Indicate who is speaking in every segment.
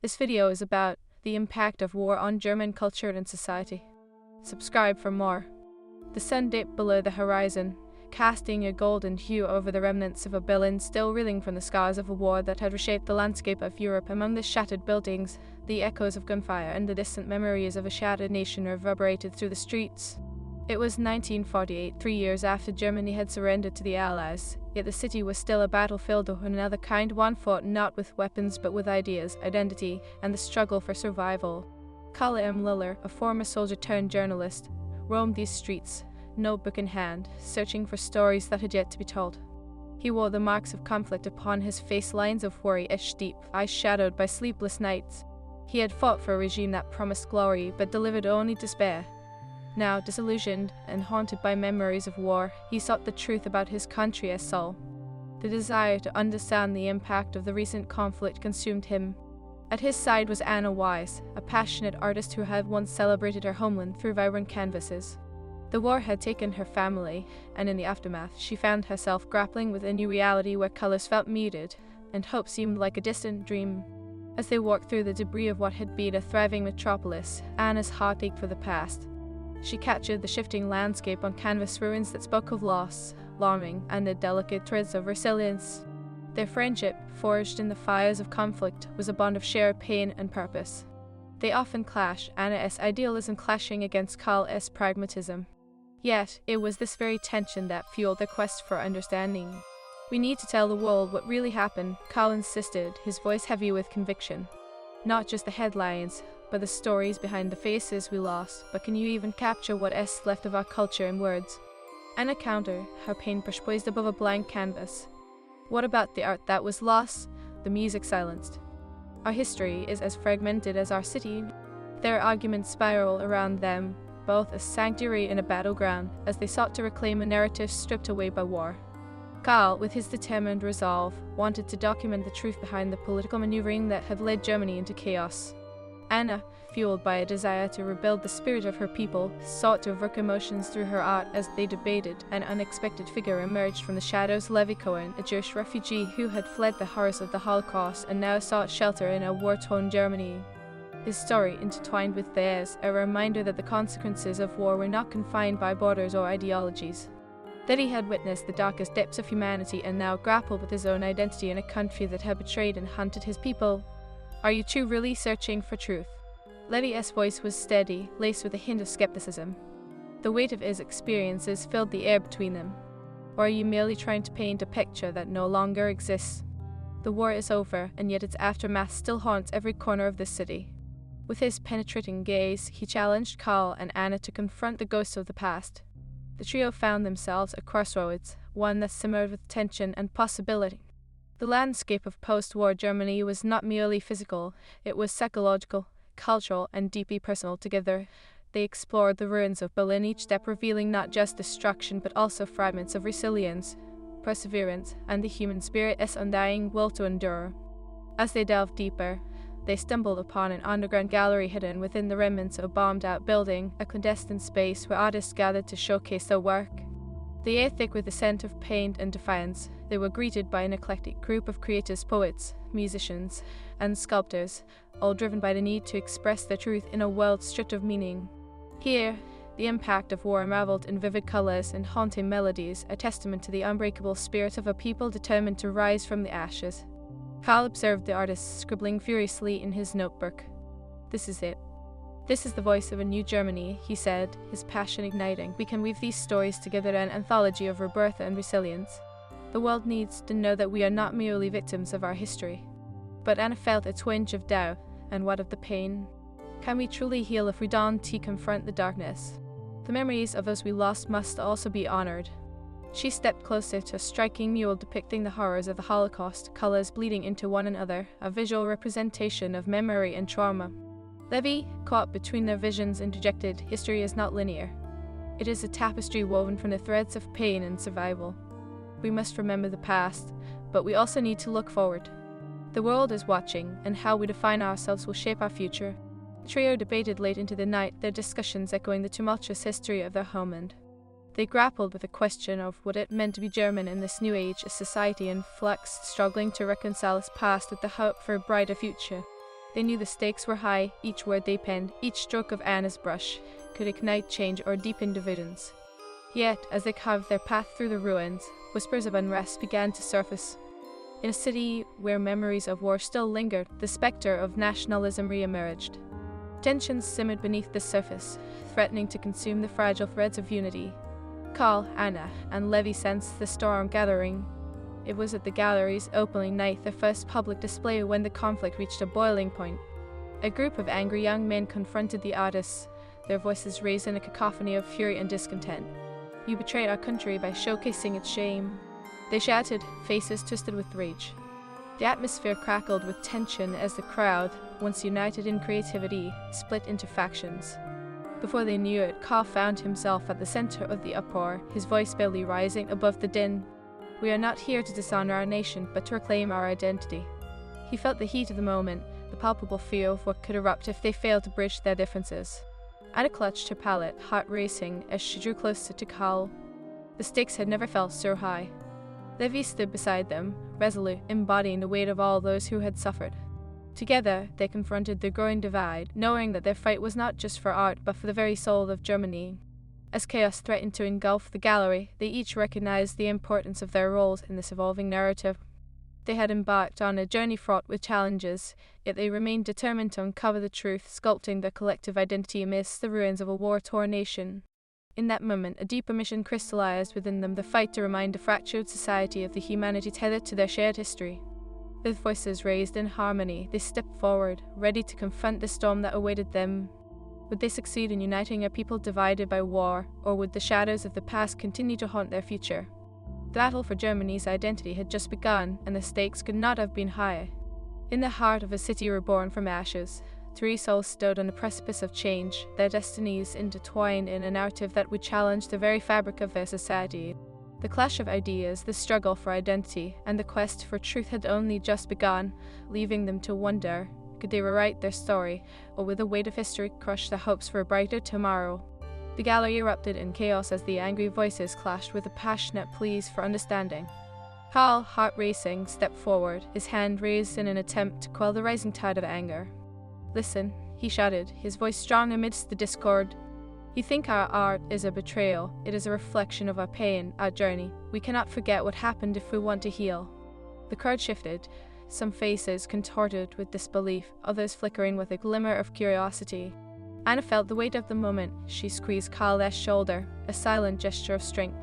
Speaker 1: This video is about the impact of war on German culture and society. Subscribe for more. The sun dipped below the horizon, casting a golden hue over the remnants of a Berlin still reeling from the scars of a war that had reshaped the landscape of Europe. Among the shattered buildings, the echoes of gunfire and the distant memories of a shattered nation reverberated through the streets. It was 1948, 3 years after Germany had surrendered to the Allies, yet the city was still a battlefield of another kind, one fought not with weapons but with ideas, identity, and the struggle for survival. Karl M. Liller, a former soldier turned journalist, roamed these streets, notebook in hand, searching for stories that had yet to be told. He wore the marks of conflict upon his face, lines of worry etched deep, eyes shadowed by sleepless nights. He had fought for a regime that promised glory but delivered only despair. Now, disillusioned and haunted by memories of war, he sought the truth about his country as soul. The desire to understand the impact of the recent conflict consumed him. At his side was Anna Weiss, a passionate artist who had once celebrated her homeland through vibrant canvases. The war had taken her family, and in the aftermath, she found herself grappling with a new reality where colors felt muted, and hope seemed like a distant dream. As they walked through the debris of what had been a thriving metropolis, Anna's heart ached for the past. She captured the shifting landscape on canvas, ruins that spoke of loss, longing, and the delicate threads of resilience. Their friendship, forged in the fires of conflict, was a bond of shared pain and purpose. They often clash, Anna's idealism clashing against Karl's pragmatism. Yet, it was this very tension that fueled their quest for understanding. "We need to tell the world what really happened," Karl insisted, his voice heavy with conviction. "Not just the headlines, but the stories behind the faces we lost. But can you even capture what is left of our culture in words?" Anna countered, her paintbrush poised above a blank canvas. "What about the art that was lost? The music silenced? Our history is as fragmented as our city." Their arguments spiral around them, both a sanctuary and a battleground, as they sought to reclaim a narrative stripped away by war. Karl, with his determined resolve, wanted to document the truth behind the political maneuvering that had led Germany into chaos. Anna, fueled by a desire to rebuild the spirit of her people, sought to evoke emotions through her art. As they debated, an unexpected figure emerged from the shadows: Levi Cohen, a Jewish refugee who had fled the horrors of the Holocaust and now sought shelter in a war-torn Germany. His story, intertwined with theirs, a reminder that the consequences of war were not confined by borders or ideologies. That he had witnessed the darkest depths of humanity and now grappled with his own identity in a country that had betrayed and hunted his people. "Are you two really searching for truth?" Levi's voice was steady, laced with a hint of skepticism. The weight of his experiences filled the air between them. "Or are you merely trying to paint a picture that no longer exists? The war is over, and yet its aftermath still haunts every corner of this city." With his penetrating gaze, he challenged Karl and Anna to confront the ghosts of the past. The trio found themselves at crossroads, one that simmered with tension and possibility. The landscape of post-war Germany was not merely physical, it was psychological, cultural, and deeply personal. Together, they explored the ruins of Berlin, each step revealing not just destruction but also fragments of resilience, perseverance, and the human spirit's undying will to endure. As they delved deeper, they stumbled upon an underground gallery hidden within the remnants of a bombed-out building, a clandestine space where artists gathered to showcase their work. The air thick with the scent of paint and defiance, they were greeted by an eclectic group of creators, poets, musicians, and sculptors, all driven by the need to express their truth in a world stripped of meaning. Here, the impact of war unraveled in vivid colors and haunting melodies, a testament to the unbreakable spirit of a people determined to rise from the ashes. Karl observed the artist scribbling furiously in his notebook. "This is it. This is the voice of a new Germany," he said, his passion igniting. "We can weave these stories together in an anthology of rebirth and resilience. The world needs to know that we are not merely victims of our history." But Anna felt a twinge of doubt. And what of the pain? Can we truly heal if we don't confront the darkness? The memories of those we lost must also be honored. She stepped closer to a striking mural depicting the horrors of the Holocaust, colors bleeding into one another, a visual representation of memory and trauma. Levi, caught between their visions, interjected, "History is not linear. It is a tapestry woven from the threads of pain and survival. We must remember the past, but we also need to look forward. The world is watching, and how we define ourselves will shape our future." The trio debated late into the night, their discussions echoing the tumultuous history of their homeland. They grappled with the question of what it meant to be German in this new age, a society in flux, struggling to reconcile its past with the hope for a brighter future. They knew the stakes were high, each word they penned, each stroke of Anna's brush, could ignite change or deepen divisions. Yet, as they carved their path through the ruins, whispers of unrest began to surface. In a city where memories of war still lingered, the spectre of nationalism re-emerged. Tensions simmered beneath the surface, threatening to consume the fragile threads of unity. Carl, Anna, and Levi sensed the storm gathering. It was at the gallery's opening night, their first public display, when the conflict reached a boiling point. A group of angry young men confronted the artists, their voices raised in a cacophony of fury and discontent. "You betrayed our country by showcasing its shame," they shouted, faces twisted with rage. The atmosphere crackled with tension as the crowd, once united in creativity, split into factions. Before they knew it, Carl found himself at the center of the uproar, his voice barely rising above the din. "We are not here to dishonor our nation, but to reclaim our identity." He felt the heat of the moment, the palpable fear of what could erupt if they failed to bridge their differences. Anna clutched her palette, heart racing, as she drew closer to Carl. The stakes had never felt so high. Levi stood beside them, resolute, embodying the weight of all those who had suffered. Together, they confronted the growing divide, knowing that their fight was not just for art, but for the very soul of Germany. As chaos threatened to engulf the gallery, they each recognized the importance of their roles in this evolving narrative. They had embarked on a journey fraught with challenges, yet they remained determined to uncover the truth, sculpting their collective identity amidst the ruins of a war-torn nation. In that moment, a deeper mission crystallized within them, the fight to remind a fractured society of the humanity tethered to their shared history. With voices raised in harmony, they stepped forward, ready to confront the storm that awaited them. Would they succeed in uniting a people divided by war, or would the shadows of the past continue to haunt their future? The battle for Germany's identity had just begun, and the stakes could not have been higher. In the heart of a city reborn from ashes, three souls stood on the precipice of change, their destinies intertwined in a narrative that would challenge the very fabric of their society. The clash of ideas, the struggle for identity, and the quest for truth had only just begun, leaving them to wonder, could they rewrite their story, or would the weight of history crush their hopes for a brighter tomorrow? The gallery erupted in chaos as the angry voices clashed with the passionate pleas for understanding. Carl, heart racing, stepped forward, his hand raised in an attempt to quell the rising tide of anger. "Listen," he shouted, his voice strong amidst the discord. "You think our art is a betrayal. It is a reflection of our pain, our journey. We cannot forget what happened if we want to heal." The crowd shifted, some faces contorted with disbelief, others flickering with a glimmer of curiosity. Anna felt the weight of the moment. She squeezed Carl's shoulder, a silent gesture of strength.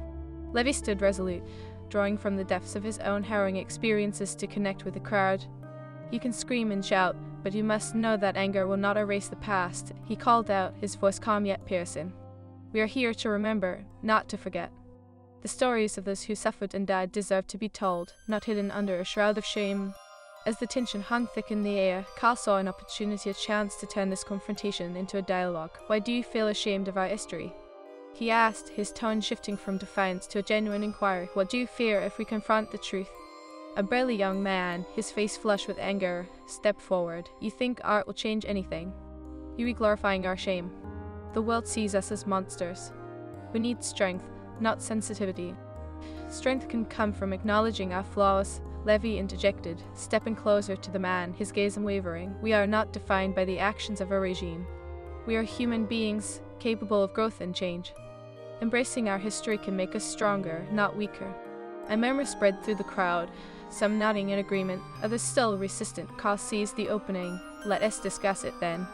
Speaker 1: Levi stood resolute, drawing from the depths of his own harrowing experiences to connect with the crowd. "You can scream and shout, but you must know that anger will not erase the past," he called out, his voice calm yet piercing. "We are here to remember, not to forget. The stories of those who suffered and died deserve to be told, not hidden under a shroud of shame." As the tension hung thick in the air, Carl saw an opportunity, a chance to turn this confrontation into a dialogue. "Why do you feel ashamed of our history?" he asked, his tone shifting from defiance to a genuine inquiry. "What do you fear if we confront the truth?" A burly young man, his face flushed with anger, stepped forward. "You think art will change anything? You are glorifying our shame. The world sees us as monsters. We need strength, not sensitivity." "Strength can come from acknowledging our flaws," Levi interjected, stepping closer to the man, his gaze unwavering. "We are not defined by the actions of a regime. We are human beings, capable of growth and change. Embracing our history can make us stronger, not weaker." A murmur spread through the crowd, some nodding in agreement, others still resistant. Carl seized the opening. "Let us discuss it then.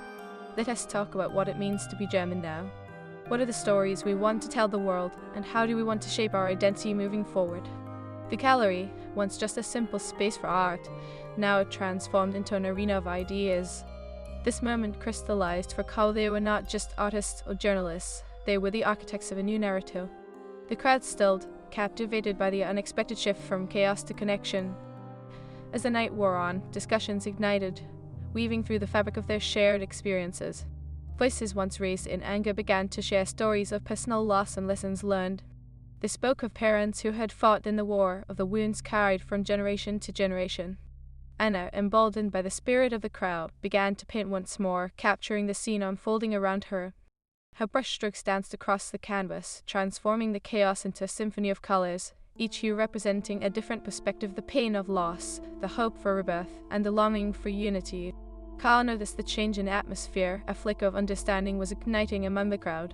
Speaker 1: Let us talk about what it means to be German now. What are the stories we want to tell the world, and how do we want to shape our identity moving forward?" The gallery, once just a simple space for art, now transformed into an arena of ideas. This moment crystallized for Carl. They were not just artists or journalists, they were the architects of a new narrative. The crowd stilled, captivated by the unexpected shift from chaos to connection. As the night wore on, discussions ignited, weaving through the fabric of their shared experiences. Voices once raised in anger began to share stories of personal loss and lessons learned. They spoke of parents who had fought in the war, of the wounds carried from generation to generation. Anna, emboldened by the spirit of the crowd, began to paint once more, capturing the scene unfolding around her. Her brushstrokes danced across the canvas, transforming the chaos into a symphony of colors, each hue representing a different perspective: the pain of loss, the hope for rebirth, and the longing for unity. Carl noticed the change in atmosphere. A flicker of understanding was igniting among the crowd.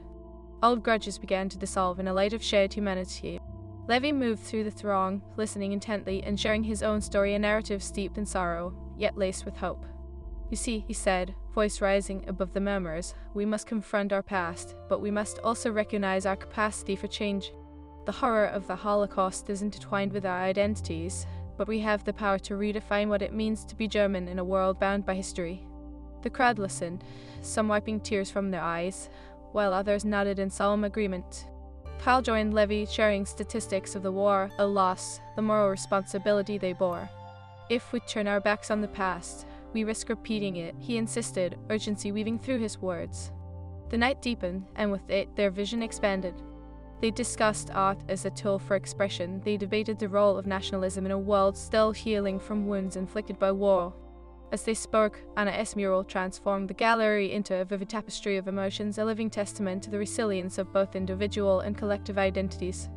Speaker 1: Old grudges began to dissolve in a light of shared humanity. Levi moved through the throng, listening intently and sharing his own story, a narrative steeped in sorrow, yet laced with hope. "You see," he said, voice rising above the murmurs, "we must confront our past, but we must also recognize our capacity for change. The horror of the Holocaust is intertwined with our identities, but we have the power to redefine what it means to be German in a world bound by history." The crowd listened, some wiping tears from their eyes, while others nodded in solemn agreement. Carl joined Levi, sharing statistics of the war, a loss, the moral responsibility they bore. "If we turn our backs on the past, we risk repeating it," he insisted, urgency weaving through his words. The night deepened, and with it their vision expanded. They discussed art as a tool for expression. They debated the role of nationalism in a world still healing from wounds inflicted by war. As they spoke, Anna's mural transformed the gallery into a vivid tapestry of emotions, a living testament to the resilience of both individual and collective identities.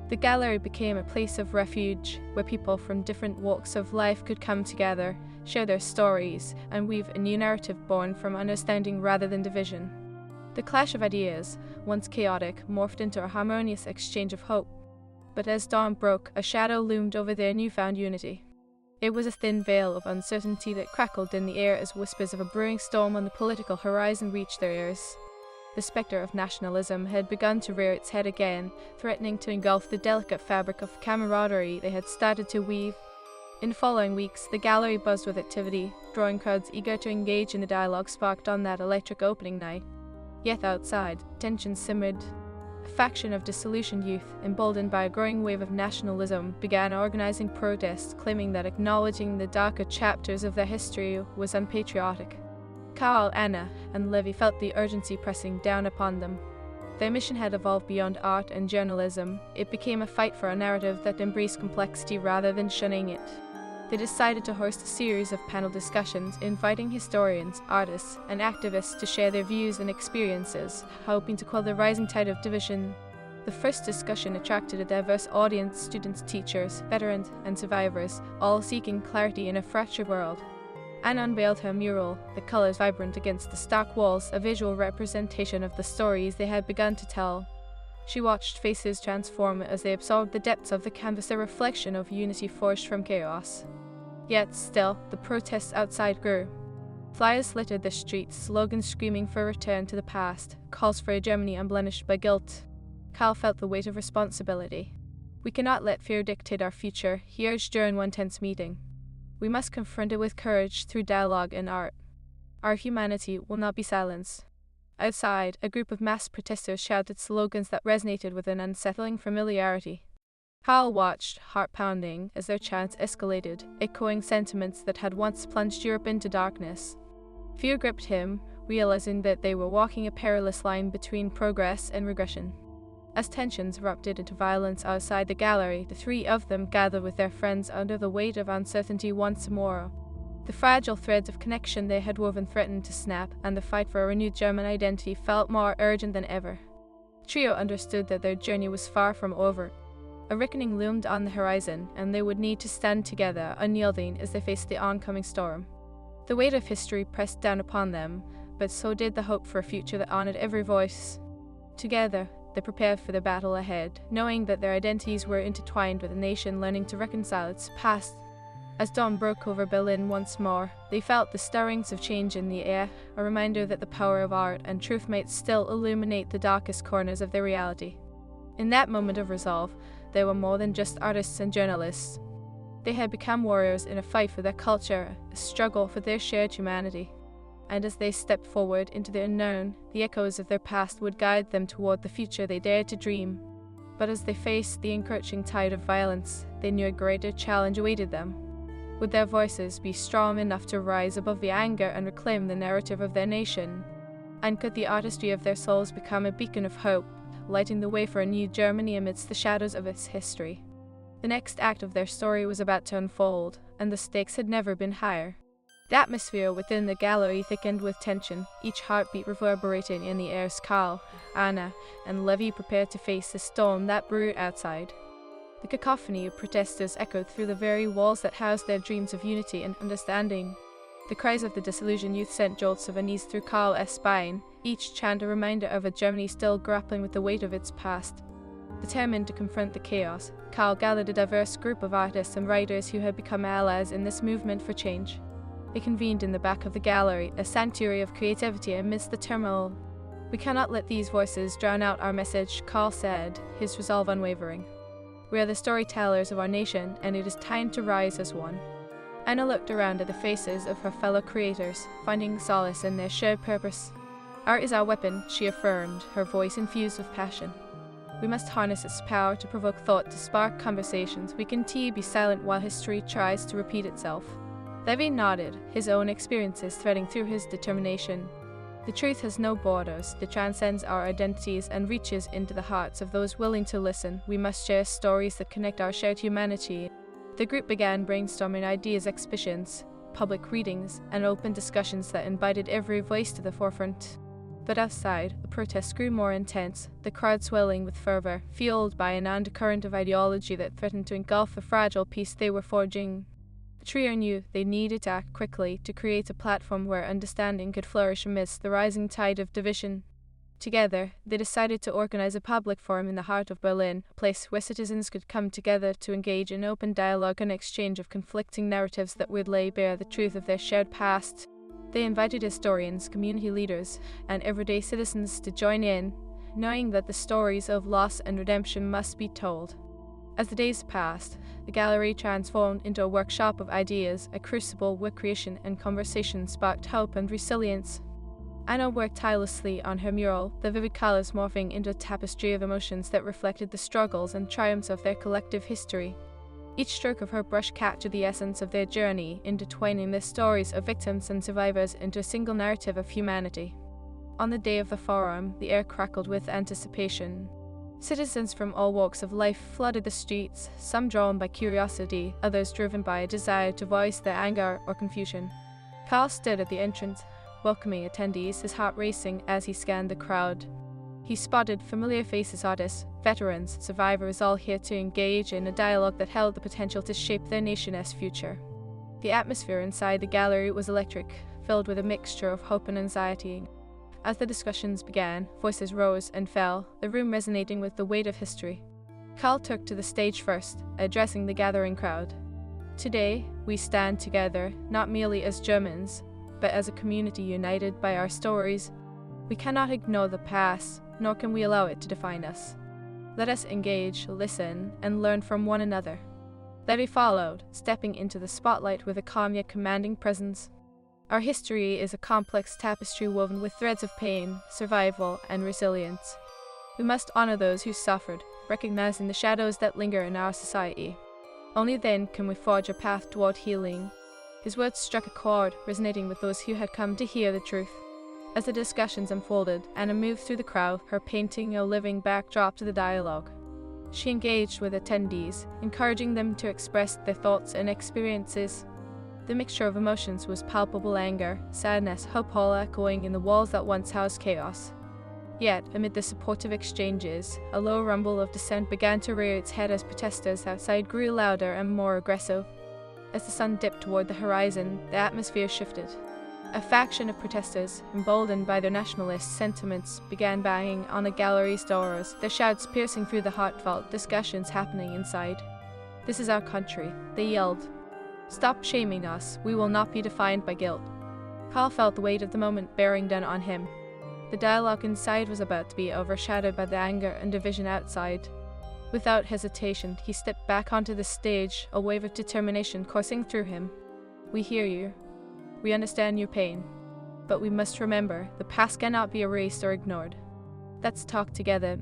Speaker 1: The gallery became a place of refuge, where people from different walks of life could come together, share their stories, and weave a new narrative born from understanding rather than division. The clash of ideas, once chaotic, morphed into a harmonious exchange of hope. But as dawn broke, a shadow loomed over their newfound unity. It was a thin veil of uncertainty that crackled in the air as whispers of a brewing storm on the political horizon reached their ears. The spectre of nationalism had begun to rear its head again, threatening to engulf the delicate fabric of camaraderie they had started to weave. In the following weeks, the gallery buzzed with activity, drawing crowds eager to engage in the dialogue sparked on that electric opening night. Yet outside, tension simmered. A faction of disillusioned youth, emboldened by a growing wave of nationalism, began organizing protests, claiming that acknowledging the darker chapters of their history was unpatriotic. Carl, Anna, and Levi felt the urgency pressing down upon them. Their mission had evolved beyond art and journalism. It became a fight for a narrative that embraced complexity rather than shunning it. They decided to host a series of panel discussions, inviting historians, artists, and activists to share their views and experiences, hoping to quell the rising tide of division. The first discussion attracted a diverse audience: students, teachers, veterans, and survivors, all seeking clarity in a fractured world. Anna unveiled her mural, the colors vibrant against the stark walls, a visual representation of the stories they had begun to tell. She watched faces transform as they absorbed the depths of the canvas, a reflection of unity forged from chaos. Yet still, the protests outside grew. Flyers littered the streets, slogans screaming for a return to the past, calls for a Germany unblemished by guilt. Carl felt the weight of responsibility. "We cannot let fear dictate our future," he urged during one tense meeting. "We must confront it with courage through dialogue and art. Our humanity will not be silenced." Outside, a group of masked protesters shouted slogans that resonated with an unsettling familiarity. Carl watched, heart pounding, as their chants escalated, echoing sentiments that had once plunged Europe into darkness. Fear gripped him, realizing that they were walking a perilous line between progress and regression. As tensions erupted into violence outside the gallery, the three of them gathered with their friends under the weight of uncertainty once more. The fragile threads of connection they had woven threatened to snap, and the fight for a renewed German identity felt more urgent than ever. The trio understood that their journey was far from over. A reckoning loomed on the horizon, and they would need to stand together, unyielding, as they faced the oncoming storm. The weight of history pressed down upon them, but so did the hope for a future that honored every voice. Together, they prepared for the battle ahead, knowing that their identities were intertwined with a nation learning to reconcile its past. As dawn broke over Berlin once more, they felt the stirrings of change in the air, a reminder that the power of art and truth might still illuminate the darkest corners of their reality. In that moment of resolve, they were more than just artists and journalists. They had become warriors in a fight for their culture, a struggle for their shared humanity. And as they stepped forward into the unknown, the echoes of their past would guide them toward the future they dared to dream. But as they faced the encroaching tide of violence, they knew a greater challenge awaited them. Would their voices be strong enough to rise above the anger and reclaim the narrative of their nation? And could the artistry of their souls become a beacon of hope, lighting the way for a new Germany amidst the shadows of its history? The next act of their story was about to unfold, and the stakes had never been higher. The atmosphere within the gallery thickened with tension, each heartbeat reverberating in the air as Carl, Anna, and Levi prepared to face the storm that brewed outside. The cacophony of protesters echoed through the very walls that housed their dreams of unity and understanding. The cries of the disillusioned youth sent jolts of unease through Karl's spine, each chant a reminder of a Germany still grappling with the weight of its past. Determined to confront the chaos, Karl gathered a diverse group of artists and writers who had become allies in this movement for change. They convened in the back of the gallery, a sanctuary of creativity amidst the turmoil. "We cannot let these voices drown out our message," Karl said, his resolve unwavering. "We are the storytellers of our nation, and it is time to rise as one." Anna looked around at the faces of her fellow creators, finding solace in their shared purpose. "Art is our weapon," she affirmed, her voice infused with passion. "We must harness its power to provoke thought, to spark conversations. We can be silent while history tries to repeat itself." Levi nodded, his own experiences threading through his determination. The truth has no borders, it transcends our identities and reaches into the hearts of those willing to listen. We must share stories that connect our shared humanity. The group began brainstorming ideas, exhibitions, public readings, and open discussions that invited every voice to the forefront. But outside, the protests grew more intense, the crowd swelling with fervor, fueled by an undercurrent of ideology that threatened to engulf the fragile peace they were forging. The trio knew they needed to act quickly to create a platform where understanding could flourish amidst the rising tide of division. Together, they decided to organize a public forum in the heart of Berlin, a place where citizens could come together to engage in open dialogue and exchange of conflicting narratives that would lay bare the truth of their shared past. They invited historians, community leaders, and everyday citizens to join in, knowing that the stories of loss and redemption must be told. As the days passed, the gallery transformed into a workshop of ideas, a crucible where creation and conversation sparked hope and resilience. Anna worked tirelessly on her mural, the vivid colors morphing into a tapestry of emotions that reflected the struggles and triumphs of their collective history. Each stroke of her brush captured the essence of their journey, intertwining the stories of victims and survivors into a single narrative of humanity. On the day of the forum, the air crackled with anticipation. Citizens from all walks of life flooded the streets, some drawn by curiosity, others driven by a desire to voice their anger or confusion. Karl stood at the entrance, welcoming attendees, his heart racing as he scanned the crowd. He spotted familiar faces, artists, veterans, survivors, all here to engage in a dialogue that held the potential to shape their nation's future. The atmosphere inside the gallery was electric, filled with a mixture of hope and anxiety. As the discussions began, voices rose and fell, the room resonating with the weight of history. Karl took to the stage first, addressing the gathering crowd. "Today, we stand together, not merely as Germans, but as a community united by our stories. We cannot ignore the past, nor can we allow it to define us. Let us engage, listen, and learn from one another." Levi followed, stepping into the spotlight with a calm yet commanding presence. "Our history is a complex tapestry woven with threads of pain, survival, and resilience. We must honor those who suffered, recognizing the shadows that linger in our society. Only then can we forge a path toward healing." His words struck a chord, resonating with those who had come to hear the truth. As the discussions unfolded, Anna moved through the crowd, her painting a living backdrop to the dialogue. She engaged with attendees, encouraging them to express their thoughts and experiences. The mixture of emotions was palpable: anger, sadness, hope, all echoing in the walls that once housed chaos. Yet, amid the supportive exchanges, a low rumble of dissent began to rear its head as protesters outside grew louder and more aggressive. As the sun dipped toward the horizon, the atmosphere shifted. A faction of protesters, emboldened by their nationalist sentiments, began banging on the gallery's doors, their shouts piercing through the heartfelt discussions happening inside. "This is our country," they yelled. "Stop shaming us, we will not be defined by guilt." Karl felt the weight of the moment bearing down on him. The dialogue inside was about to be overshadowed by the anger and division outside. Without hesitation, he stepped back onto the stage, a wave of determination coursing through him. "We hear you. We understand your pain. But we must remember, the past cannot be erased or ignored. Let's talk together."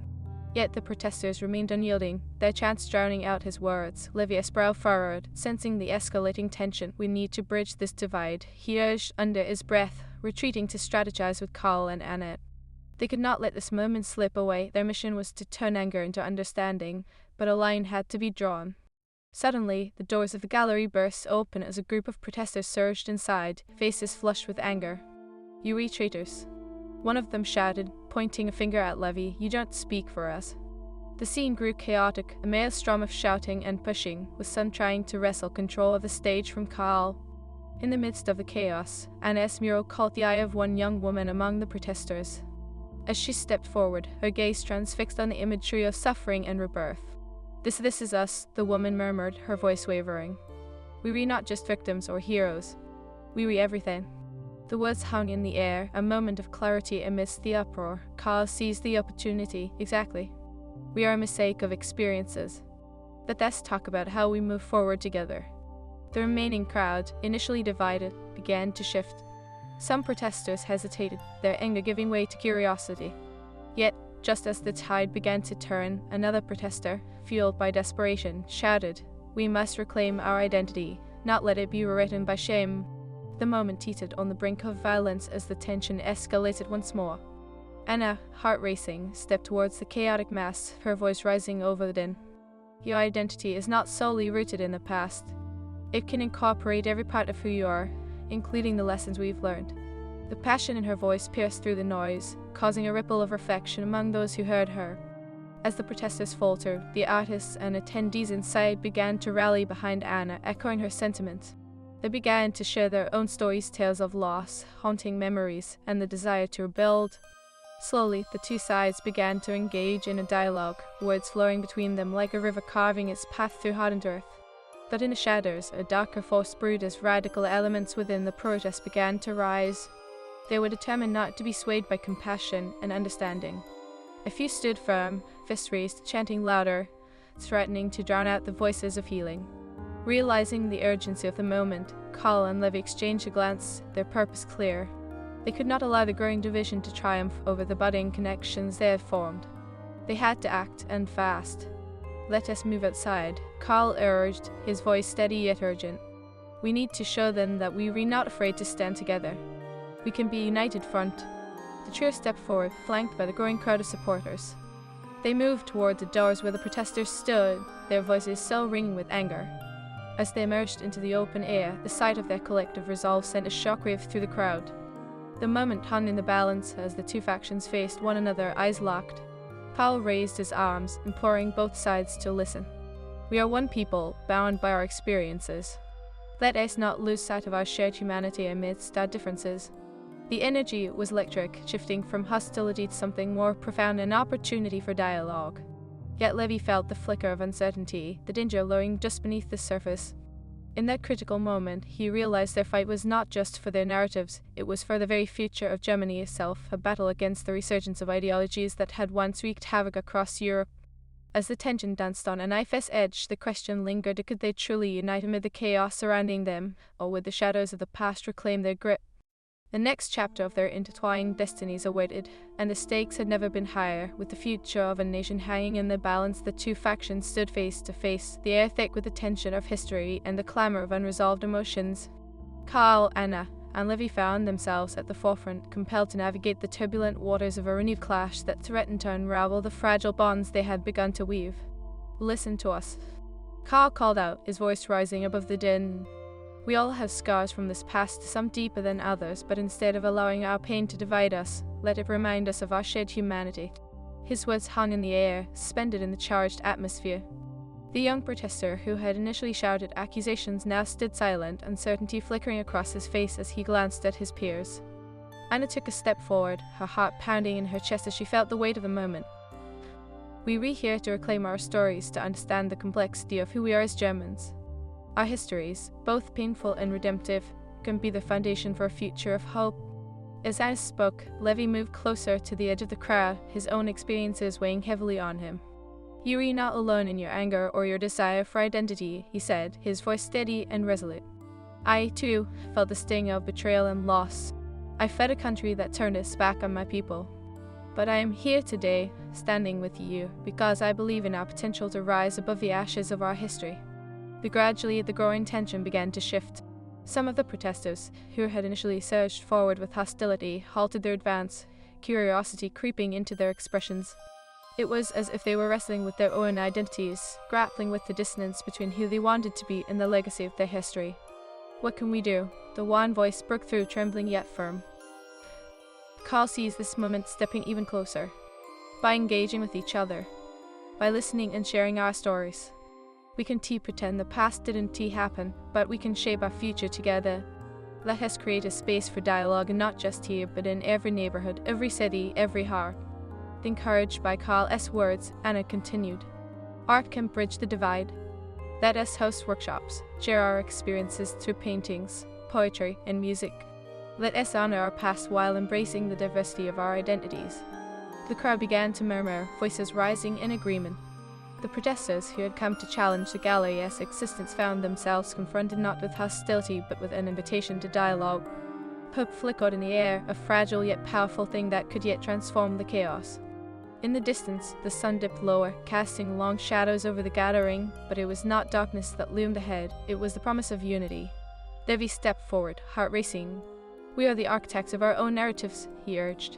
Speaker 1: Yet the protesters remained unyielding, their chants drowning out his words. Levi's brow furrowed, sensing the escalating tension. "We need to bridge this divide," he urged under his breath, retreating to strategize with Karl and Anna. They could not let this moment slip away. Their mission was to turn anger into understanding, but a line had to be drawn. Suddenly, the doors of the gallery burst open as a group of protesters surged inside, faces flushed with anger. "You retreaters," one of them shouted, pointing a finger at Levi. "You don't speak for us." The scene grew chaotic, a maelstrom of shouting and pushing, with some trying to wrestle control of the stage from Karl. In the midst of the chaos, Anna's mural caught the eye of one young woman among the protesters. As she stepped forward, her gaze transfixed on the imagery of suffering and rebirth. This is us," the woman murmured, her voice wavering. "We re not just victims or heroes. We re everything." The words hung in the air, a moment of clarity amidst the uproar. Carl seized the opportunity. Exactly. We are a mosaic of experiences. But let's talk about how we move forward together. The remaining crowd, initially divided, began to shift. Some protesters hesitated, their anger giving way to curiosity. Yet, just as the tide began to turn, another protester, fueled by desperation, shouted, "We must reclaim our identity, not let it be rewritten by shame." The moment teetered on the brink of violence as the tension escalated once more. Anna, heart racing, stepped towards the chaotic mass, her voice rising over the din. "Your identity is not solely rooted in the past. It can incorporate every part of who you are, including the lessons we've learned." The passion in her voice pierced through the noise, causing a ripple of reflection among those who heard her. As the protesters faltered, the artists and attendees inside began to rally behind Anna, echoing her sentiments. They began to share their own stories, tales of loss, haunting memories, and the desire to rebuild. Slowly, the two sides began to engage in a dialogue, words flowing between them like a river carving its path through hardened earth. But in the shadows, a darker force brewed as radical elements within the protest began to rise. They were determined not to be swayed by compassion and understanding. A few stood firm, fists raised, chanting louder, threatening to drown out the voices of healing. Realizing the urgency of the moment, Carl and Levy exchanged a glance, their purpose clear. They could not allow the growing division to triumph over the budding connections they had formed. They had to act, and fast. "Let us move outside," Carl urged, his voice steady yet urgent. "We need to show them that we are not afraid to stand together. We can be a united front." The trio stepped forward, flanked by the growing crowd of supporters. They moved toward the doors where the protesters stood, their voices still ringing with anger. As they emerged into the open air, the sight of their collective resolve sent a shockwave through the crowd. The moment hung in the balance as the two factions faced one another, eyes locked. Carl raised his arms, imploring both sides to listen. "We are one people, bound by our experiences. Let us not lose sight of our shared humanity amidst our differences." The energy was electric, shifting from hostility to something more profound, an opportunity for dialogue. Yet Levy felt the flicker of uncertainty, the danger lurking just beneath the surface. In that critical moment, he realized their fight was not just for their narratives, it was for the very future of Germany itself, a battle against the resurgence of ideologies that had once wreaked havoc across Europe. As the tension danced on a knife's edge, the question lingered: could they truly unite amid the chaos surrounding them, or would the shadows of the past reclaim their grip? The next chapter of their intertwined destinies awaited, and the stakes had never been higher. With the future of a nation hanging in the balance, the two factions stood face to face, the air thick with the tension of history and the clamor of unresolved emotions. Carl, Anna, and Levy found themselves at the forefront, compelled to navigate the turbulent waters of a renewed clash that threatened to unravel the fragile bonds they had begun to weave. "Listen to us," Carl called out, his voice rising above the din. "We all have scars from this past, some deeper than others, but instead of allowing our pain to divide us, let it remind us of our shared humanity." His words hung in the air, suspended in the charged atmosphere. The young protester, who had initially shouted accusations, now stood silent, uncertainty flickering across his face as he glanced at his peers. Anna took a step forward, her heart pounding in her chest as she felt the weight of the moment. "We are here to reclaim our stories, to understand the complexity of who we are as Germans. Our histories, both painful and redemptive, can be the foundation for a future of hope." As Anna spoke, Levy moved closer to the edge of the crowd, his own experiences weighing heavily on him. "You are not alone in your anger or your desire for identity," he said, his voice steady and resolute. "I, too, felt the sting of betrayal and loss. I fed a country that turned its back on my people. But I am here today, standing with you, because I believe in our potential to rise above the ashes of our history." Gradually, the growing tension began to shift. Some of the protesters, who had initially surged forward with hostility, halted their advance, curiosity creeping into their expressions. It was as if they were wrestling with their own identities, grappling with the dissonance between who they wanted to be and the legacy of their history. "What can we do?" The one voice broke through, trembling yet firm. Carl seized this moment, stepping even closer. "By engaging with each other, by listening and sharing our stories. We can pretend the past didn't happen, but we can shape our future together." Let us create a space for dialogue, and not just here, but in every neighborhood, every city, every heart. Encouraged by Carl's words, Anna continued. Art can bridge the divide. Let us host workshops, share our experiences through paintings, poetry, and music. Let us honor our past while embracing the diversity of our identities. The crowd began to murmur, voices rising in agreement. The protesters who had come to challenge the gallery's existence found themselves confronted not with hostility but with an invitation to dialogue. Hope flickered in the air, a fragile yet powerful thing that could yet transform the chaos. In the distance, the sun dipped lower, casting long shadows over the gathering, but it was not darkness that loomed ahead, it was the promise of unity. Levi stepped forward, heart racing. We are the architects of our own narratives, he urged.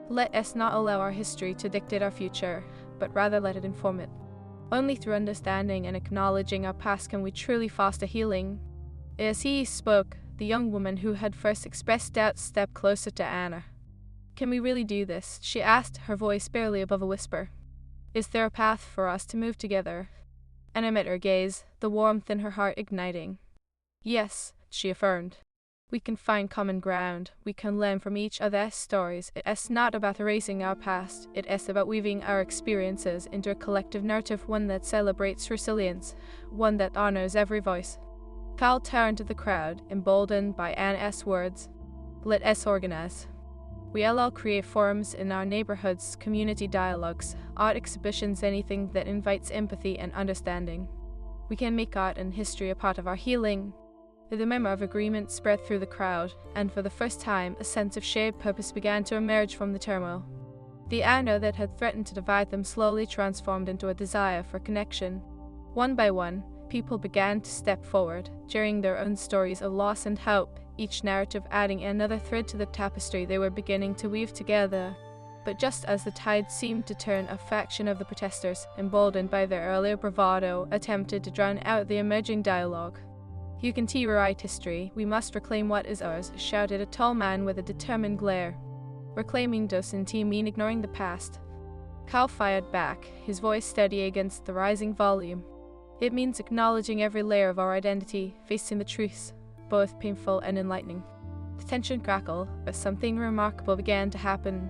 Speaker 1: Let us not allow our history to dictate our future, but rather let it inform it. Only through understanding and acknowledging our past can we truly foster healing. As he spoke, the young woman who had first expressed doubt stepped closer to Anna. Can we really do this? She asked, her voice barely above a whisper. Is there a path for us to move together? Anna met her gaze, the warmth in her heart igniting. Yes, she affirmed. We can find common ground. We can learn from each other's stories. It is not about erasing our past. It is about weaving our experiences into a collective narrative, one that celebrates resilience, one that honors every voice. Carl turned to the crowd, emboldened by Anna's words. Let us organize. We'll all create forums in our neighborhoods, community dialogues, art exhibitions, anything that invites empathy and understanding. We can make art and history a part of our healing. The murmur of agreement spread through the crowd, and for the first time, a sense of shared purpose began to emerge from the turmoil. The anger that had threatened to divide them slowly transformed into a desire for connection. One by one, people began to step forward, sharing their own stories of loss and hope, each narrative adding another thread to the tapestry they were beginning to weave together. But just as the tide seemed to turn, a faction of the protesters, emboldened by their earlier bravado, attempted to drown out the emerging dialogue. You can rewrite history. We must reclaim what is ours, shouted a tall man with a determined glare. Reclaiming doesn't mean ignoring the past. Carl fired back, his voice steady against the rising volume. It means acknowledging every layer of our identity, facing the truths, both painful and enlightening. The tension crackled, but something remarkable began to happen.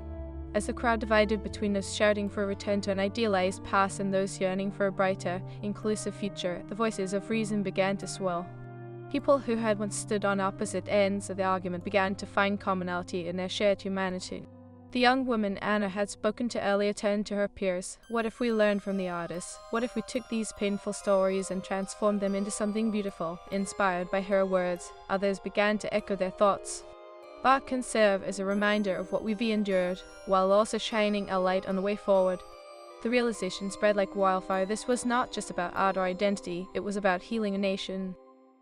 Speaker 1: As the crowd divided between those shouting for a return to an idealized past and those yearning for a brighter, inclusive future, the voices of reason began to swell. People who had once stood on opposite ends of the argument began to find commonality in their shared humanity. The young woman Anna had spoken to earlier turned to her peers. What if we learned from the artists? What if we took these painful stories and transformed them into something beautiful? Inspired by her words, others began to echo their thoughts. Art can serve as a reminder of what we've endured, while also shining a light on the way forward. The realization spread like wildfire. This was not just about art or identity, it was about healing a nation.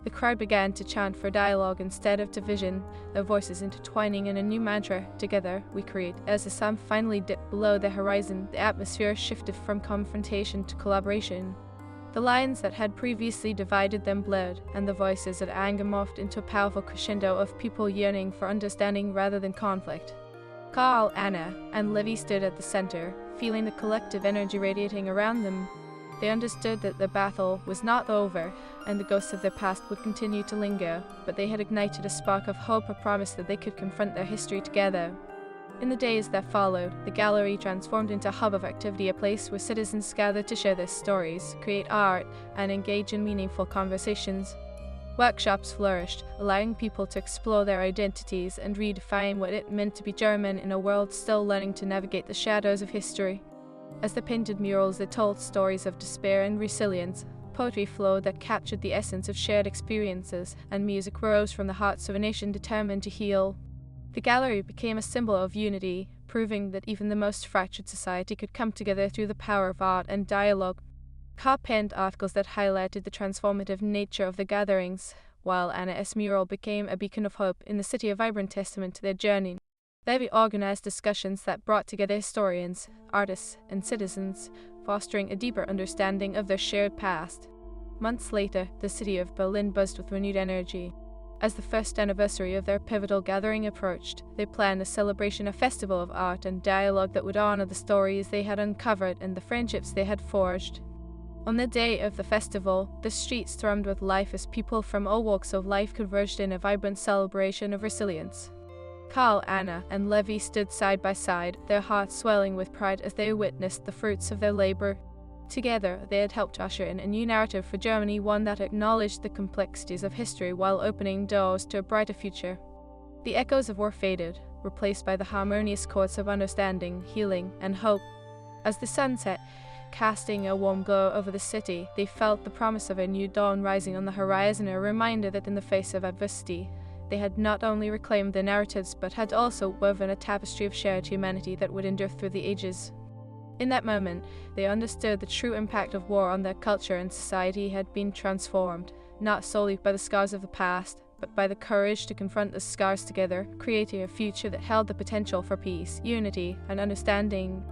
Speaker 1: The crowd began to chant for dialogue instead of division, their voices intertwining in a new mantra. Together, we create. As the sun finally dipped below the horizon, the atmosphere shifted from confrontation to collaboration. The lines that had previously divided them blurred, and the voices of anger morphed into a powerful crescendo of people yearning for understanding rather than conflict. Carl, Anna, and Livy stood at the center, feeling the collective energy radiating around them. They understood that the battle was not over, and the ghosts of their past would continue to linger, but they had ignited a spark of hope, a promise that they could confront their history together. In the days that followed, the gallery transformed into a hub of activity, a place where citizens gathered to share their stories, create art, and engage in meaningful conversations. Workshops flourished, allowing people to explore their identities and redefine what it meant to be German in a world still learning to navigate the shadows of history. As they painted murals that told stories of despair and resilience, poetry flowed that captured the essence of shared experiences, and music rose from the hearts of a nation determined to heal. The gallery became a symbol of unity, proving that even the most fractured society could come together through the power of art and dialogue. Carl penned articles that highlighted the transformative nature of the gatherings, while Anna's mural became a beacon of hope in the city, a vibrant testament to their journey. Levy organized discussions that brought together historians, artists, and citizens, fostering a deeper understanding of their shared past. Months later, the city of Berlin buzzed with renewed energy. As the first anniversary of their pivotal gathering approached, they planned a celebration, a festival of art and dialogue that would honor the stories they had uncovered and the friendships they had forged. On the day of the festival, the streets thrummed with life as people from all walks of life converged in a vibrant celebration of resilience. Carl, Anna, and Levi stood side by side, their hearts swelling with pride as they witnessed the fruits of their labor. Together, they had helped usher in a new narrative for Germany, one that acknowledged the complexities of history while opening doors to a brighter future. The echoes of war faded, replaced by the harmonious chords of understanding, healing, and hope. As the sun set, casting a warm glow over the city, they felt the promise of a new dawn rising on the horizon, a reminder that in the face of adversity, they had not only reclaimed their narratives but had also woven a tapestry of shared humanity that would endure through the ages. In that moment, they understood the true impact of war on their culture and society had been transformed, not solely by the scars of the past, but by the courage to confront the scars together, creating a future that held the potential for peace, unity, and understanding.